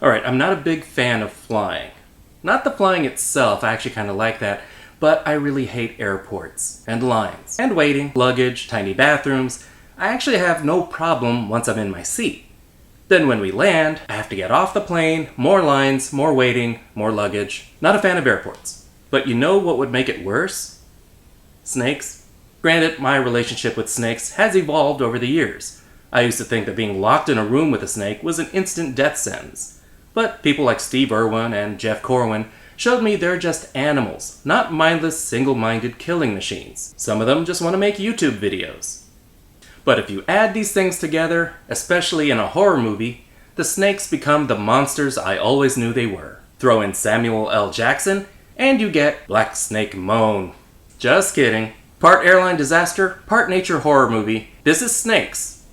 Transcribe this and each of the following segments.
Alright, I'm not a big fan of flying. Not the flying itself, I actually kind of like that, but I really hate airports, and lines, and waiting, luggage, tiny bathrooms. I actually have no problem once I'm in my seat. Then when we land, I have to get off the plane, more lines, more waiting, more luggage. Not a fan of airports. But you know what would make it worse? Snakes. Granted, my relationship with snakes has evolved over the years. I used to think that being locked in a room with a snake was an instant death sentence. But people like Steve Irwin and Jeff Corwin showed me they're just animals, not mindless, single-minded killing machines. Some of them just want to make YouTube videos. But if you add these things together, especially in a horror movie, the snakes become the monsters I always knew they were. Throw in Samuel L. Jackson, and you get Black Snake Moan. Just kidding. Part airline disaster, part nature horror movie. This is snakes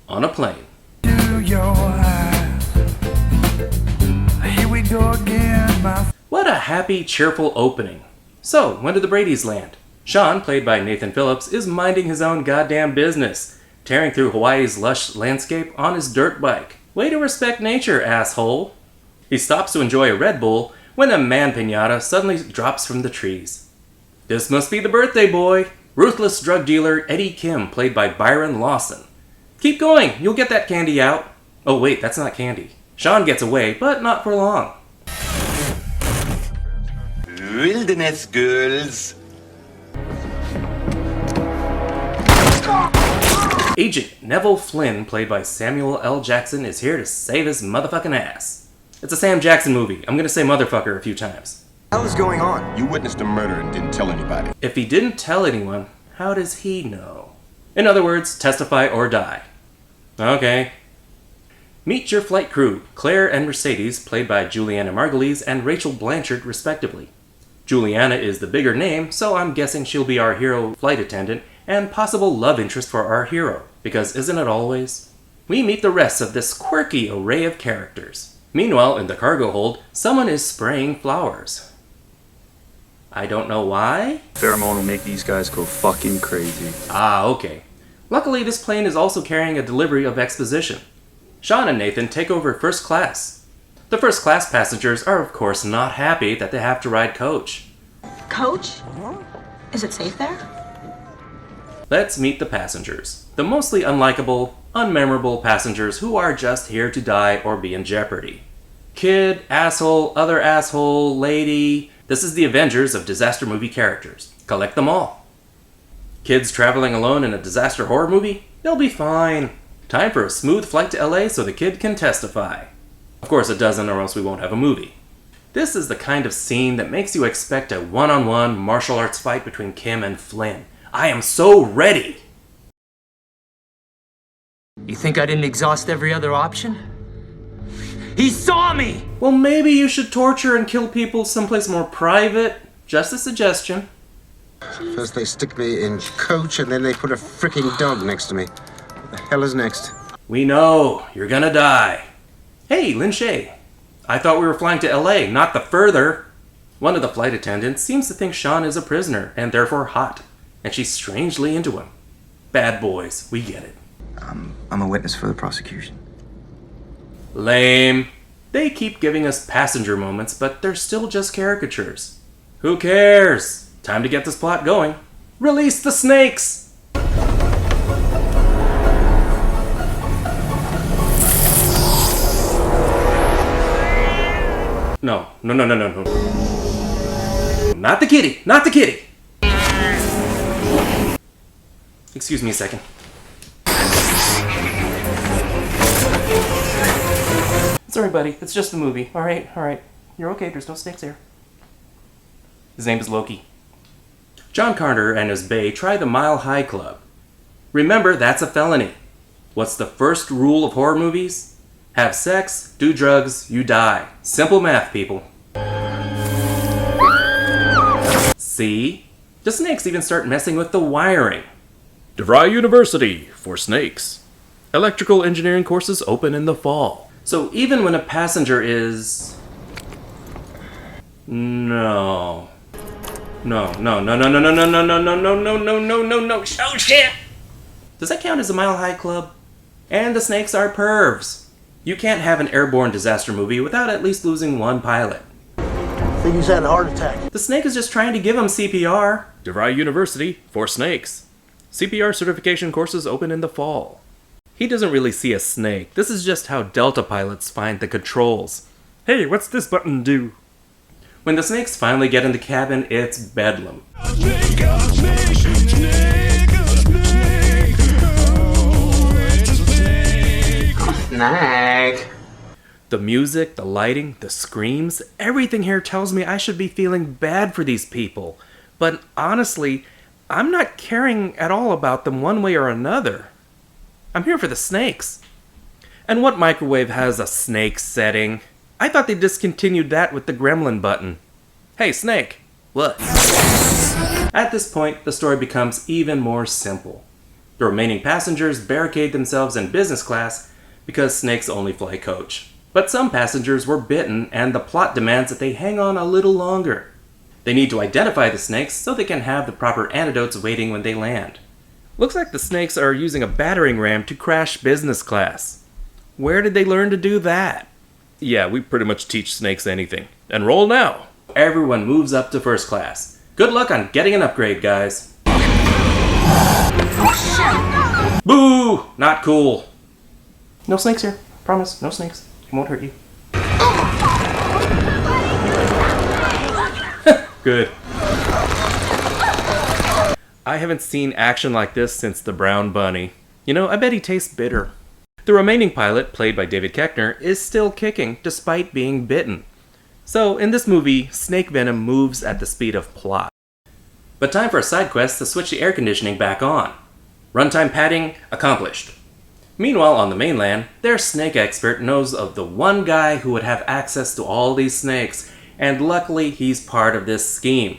on a plane. Do your eyes. Here we go again, my... What a happy, cheerful opening. So, when do the Bradys land? Sean, played by Nathan Phillips, is minding his own goddamn business, tearing through Hawaii's lush landscape on his dirt bike. Way to respect nature, asshole. He stops to enjoy a Red Bull when a man piñata suddenly drops from the trees. This must be the birthday boy. Ruthless drug dealer Eddie Kim, played by Byron Lawson. Keep going, you'll get that candy out. Oh wait, that's not candy. Sean gets away, but not for long. Wilderness girls. Agent Neville Flynn, played by Samuel L. Jackson, is here to save his motherfucking ass. It's a Sam Jackson movie. I'm gonna say motherfucker a few times. What the hell is going on? You witnessed a murder and didn't tell anybody. If he didn't tell anyone, how does he know? In other words, testify or die. Okay. Meet your flight crew, Claire and Mercedes, played by Juliana Margulies and Rachel Blanchard, respectively. Juliana is the bigger name, so I'm guessing she'll be our hero flight attendant and possible love interest for our hero, because isn't it always? We meet the rest of this quirky array of characters. Meanwhile, in the cargo hold, someone is spraying flowers. I don't know why? Pheromone will make these guys go fucking crazy. Ah, okay. Luckily, this plane is also carrying a delivery of exposition. Sean and Nathan take over first class. The first class passengers are of course not happy that they have to ride coach. Coach? Is it safe there? Let's meet the passengers. The mostly unlikable, unmemorable passengers who are just here to die or be in jeopardy. Kid, asshole, other asshole, lady. This is the Avengers of disaster movie characters. Collect them all. Kids traveling alone in a disaster horror movie? They'll be fine. Time for a smooth flight to LA so the kid can testify. Of course it doesn't, or else we won't have a movie. This is the kind of scene that makes you expect a one-on-one martial arts fight between Kim and Flynn. I am so ready! You think I didn't exhaust every other option? He saw me! Well, maybe you should torture and kill people someplace more private. Just a suggestion. First they stick me in coach and then they put a freaking dog next to me. What the hell is next? We know. You're gonna die. Hey, Lin Shaye. I thought we were flying to LA, not the further. One of the flight attendants seems to think Sean is a prisoner and therefore hot, and she's strangely into him. Bad boys, we get it. I'm a witness for the prosecution. Lame. They keep giving us passenger moments, but they're still just caricatures. Who cares? Time to get this plot going. Release the snakes! No. Not the kitty! Not the kitty! Excuse me a second. Sorry, buddy. It's just a movie. Alright. You're okay. There's no snakes here. His name is Loki. John Carter and his bae try the Mile High Club. Remember, that's a felony. What's the first rule of horror movies? Have sex, do drugs, you die. Simple math, people. See? The snakes even start messing with the wiring. DeVry University for snakes. Electrical engineering courses open in the fall. So even when a passenger is No. No, no, no, no, no, no, no, no, no, no, no, no, no, no, no, no, oh shit! Does that count as a Mile High Club? And the snakes are pervs. You can't have an airborne disaster movie without at least losing one pilot. I think he's had a heart attack. The snake is just trying to give him CPR. DeVry University for snakes. CPR certification courses open in the fall. He doesn't really see a snake. This is just how Delta pilots find the controls. Hey, what's this button do? When the snakes finally get in the cabin, it's bedlam. Snake. The music, the lighting, the screams, everything here tells me I should be feeling bad for these people. But honestly, I'm not caring at all about them one way or another. I'm here for the snakes. And what microwave has a snake setting? I thought they discontinued that with the gremlin button. Hey, snake. What? At this point, the story becomes even more simple. The remaining passengers barricade themselves in business class because snakes only fly coach. But some passengers were bitten, and the plot demands that they hang on a little longer. They need to identify the snakes so they can have the proper antidotes waiting when they land. Looks like the snakes are using a battering ram to crash business class. Where did they learn to do that? Yeah, we pretty much teach snakes anything. Enroll now! Everyone moves up to first class. Good luck on getting an upgrade, guys. Boo! Not cool. No snakes here. Promise, no snakes. It won't hurt you. Good. I haven't seen action like this since the Brown Bunny. You know, I bet he tastes bitter. The remaining pilot, played by David Koechner, is still kicking despite being bitten. So, in this movie, snake venom moves at the speed of plot. But time for a side quest to switch the air conditioning back on. Runtime padding accomplished. Meanwhile, on the mainland, their snake expert knows of the one guy who would have access to all these snakes, and luckily he's part of this scheme.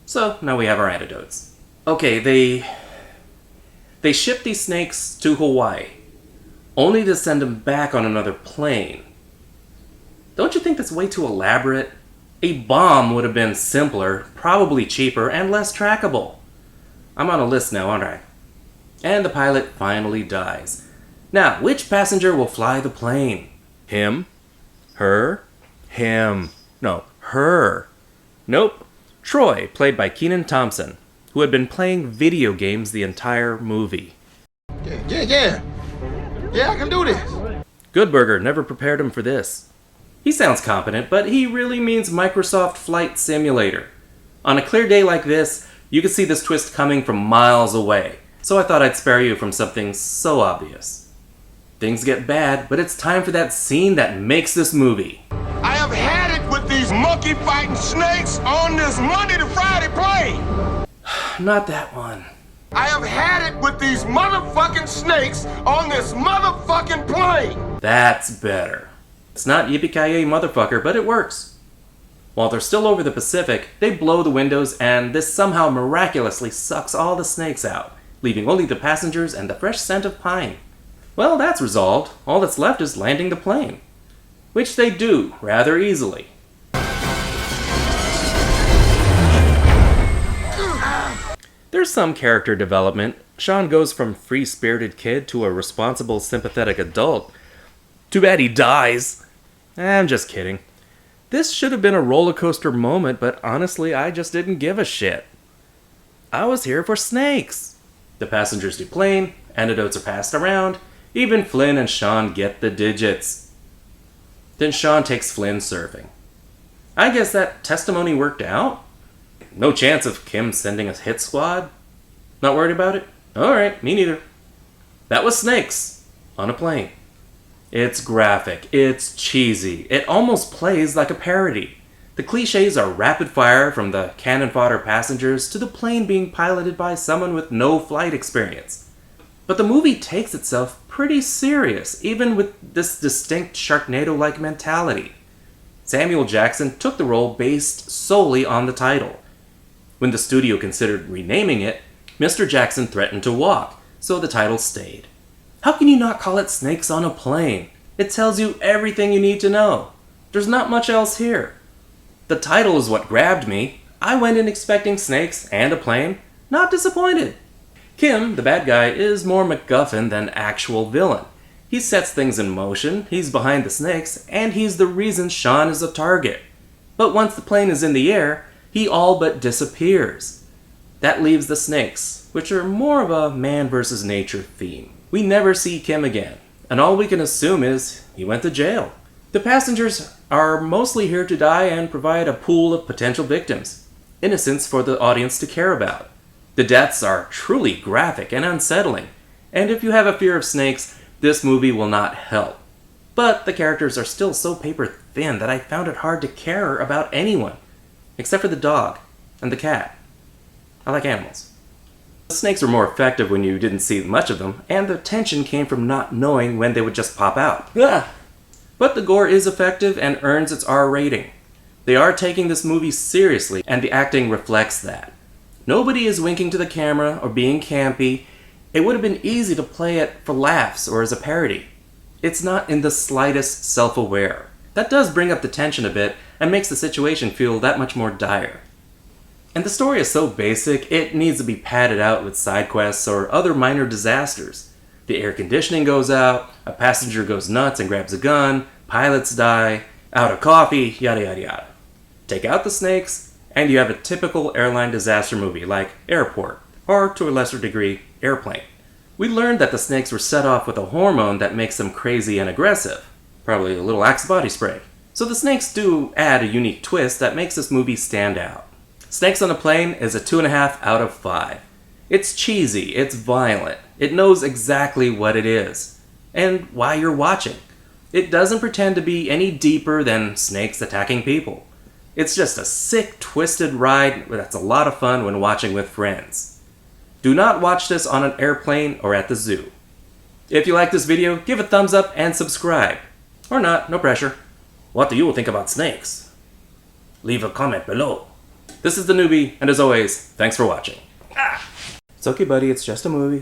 So, now we have our antidotes. Okay, they ship these snakes to Hawaii, only to send them back on another plane. Don't you think that's way too elaborate? A bomb would have been simpler, probably cheaper, and less trackable. I'm on a list now, aren't I? And the pilot finally dies. Now, which passenger will fly the plane? Him? Her? Him. No, her. Nope. Troy, played by Kenan Thompson, who had been playing video games the entire movie. Yeah, I can do this. Goodberger never prepared him for this. He sounds competent, but he really means Microsoft Flight Simulator. On a clear day like this, you can see this twist coming from miles away, so I thought I'd spare you from something so obvious. Things get bad, but it's time for that scene that makes this movie. I have had it with these monkey fighting snakes on this Monday to Friday plane. Not that one. I have had it with these motherfucking snakes on this motherfucking plane. That's better. It's not yippee-ki-yay motherfucker, but it works. While they're still over the Pacific, they blow the windows, and this somehow miraculously sucks all the snakes out, leaving only the passengers and the fresh scent of pine. Well, that's resolved. All that's left is landing the plane. Which they do, rather easily. There's some character development. Sean goes from free-spirited kid to a responsible, sympathetic adult. Too bad he dies. I'm just kidding. This should have been a roller coaster moment, but honestly, I just didn't give a shit. I was here for snakes. The passengers deplane, antidotes are passed around, even Flynn and Sean get the digits. Then Sean takes Flynn surfing. I guess that testimony worked out? No chance of Kim sending a hit squad? Not worried about it? Alright, me neither. That was snakes on a plane. It's graphic, it's cheesy, it almost plays like a parody. The cliches are rapid fire from the cannon fodder passengers to the plane being piloted by someone with no flight experience. But the movie takes itself pretty serious, even with this distinct Sharknado-like mentality. Samuel Jackson took the role based solely on the title. When the studio considered renaming it, Mr. Jackson threatened to walk, so the title stayed. How can you not call it Snakes on a Plane? It tells you everything you need to know. There's not much else here. The title is what grabbed me. I went in expecting snakes and a plane. Not disappointed. Kim, the bad guy, is more MacGuffin than actual villain. He sets things in motion, he's behind the snakes, and he's the reason Sean is a target. But once the plane is in the air, he all but disappears. That leaves the snakes, which are more of a man versus nature theme. We never see Kim again, and all we can assume is he went to jail. The passengers are mostly here to die and provide a pool of potential victims, innocents for the audience to care about. The deaths are truly graphic and unsettling, and if you have a fear of snakes, this movie will not help. But the characters are still so paper thin that I found it hard to care about anyone, except for the dog and the cat. I like animals. The snakes were more effective when you didn't see much of them, and the tension came from not knowing when they would just pop out. But the gore is effective and earns its R rating. They are taking this movie seriously, and the acting reflects that. Nobody is winking to the camera or being campy. It would have been easy to play it for laughs or as a parody. It's not in the slightest self-aware. That does bring up the tension a bit and makes the situation feel that much more dire. And the story is so basic, it needs to be padded out with side quests or other minor disasters. The air conditioning goes out, a passenger goes nuts and grabs a gun, pilots die, out of coffee, yada yada yada. Take out the snakes, and you have a typical airline disaster movie like Airport, or to a lesser degree, Airplane. We learned that the snakes were set off with a hormone that makes them crazy and aggressive. Probably a little Axe body spray. So the snakes do add a unique twist that makes this movie stand out. Snakes on a Plane is a 2.5 out of 5. It's cheesy, it's violent, it knows exactly what it is, and why you're watching. It doesn't pretend to be any deeper than snakes attacking people. It's just a sick, twisted ride that's a lot of fun when watching with friends. Do not watch this on an airplane or at the zoo. If you like this video, give a thumbs up and subscribe. Or not, no pressure. What do you think about snakes? Leave a comment below. This is theNewBee, and as always, thanks for watching. It's okay, buddy, it's just a movie,